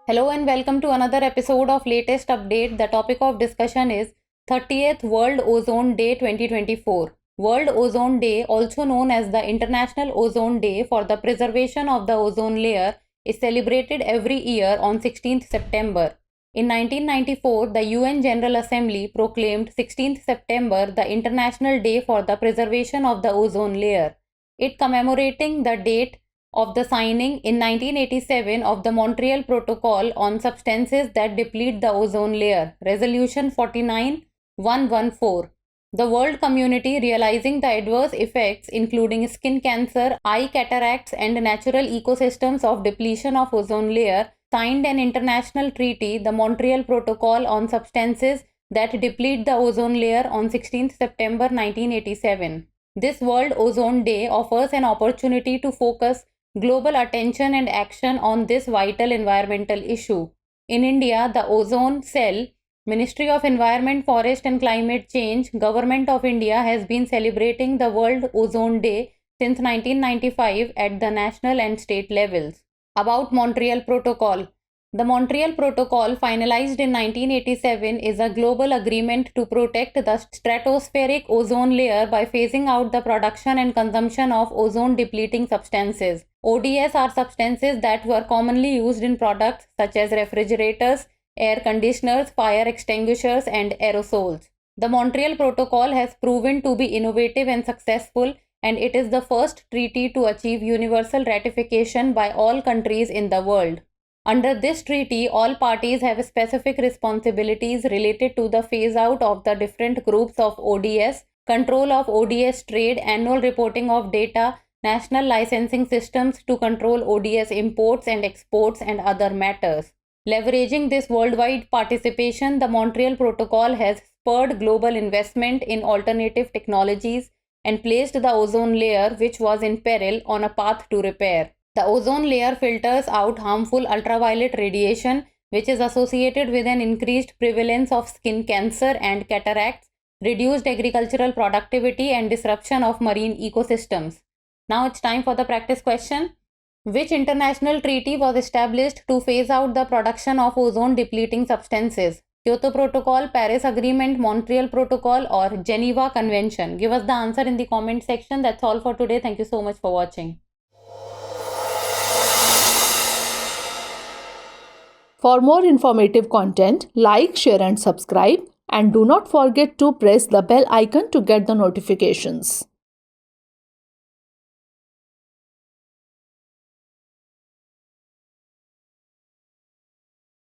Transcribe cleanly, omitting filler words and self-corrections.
Hello and welcome to another episode of Latest Update. The topic of discussion is 30th World Ozone Day 2024. World Ozone Day, also known as the International Ozone Day for the preservation of the ozone layer, is celebrated every year on 16th September. In 1994, the UN General Assembly proclaimed 16th September the International Day for the Preservation of the Ozone Layer. It commemorating the date of the signing in 1987 of the Montreal Protocol on Substances that Deplete the Ozone Layer, Resolution 49114. The world community, realizing the adverse effects including skin cancer, eye cataracts and natural ecosystems of depletion of ozone layer, signed an international treaty, the Montreal Protocol on Substances that Deplete the Ozone Layer on 16th September 1987. This World Ozone Day offers an opportunity to focus global attention and action on this vital environmental issue. In India, the Ozone Cell, Ministry of Environment, Forest and Climate Change, Government of India has been celebrating the World Ozone Day since 1995 at the national and state levels. About Montreal Protocol. The Montreal Protocol, finalized in 1987, is a global agreement to protect the stratospheric ozone layer by phasing out the production and consumption of ozone-depleting substances. ODS are substances that were commonly used in products such as refrigerators, air conditioners, fire extinguishers, and aerosols. The Montreal Protocol has proven to be innovative and successful, and it is the first treaty to achieve universal ratification by all countries in the world. Under this treaty, all parties have specific responsibilities related to the phase-out of the different groups of ODS, control of ODS trade, annual reporting of data, national licensing systems to control ODS imports and exports, and other matters. Leveraging this worldwide participation, the Montreal Protocol has spurred global investment in alternative technologies and placed the ozone layer, which was in peril, on a path to repair. The ozone layer filters out harmful ultraviolet radiation, which is associated with an increased prevalence of skin cancer and cataracts, reduced agricultural productivity, and disruption of marine ecosystems. Now it's time for the practice question. Which international treaty was established to phase out the production of ozone-depleting substances? Kyoto Protocol, Paris Agreement, Montreal Protocol, or Geneva Convention? Give us the answer in the comment section. That's all for today. Thank you so much for watching. For more informative content, like, share and subscribe, and do not forget to press the bell icon to get the notifications.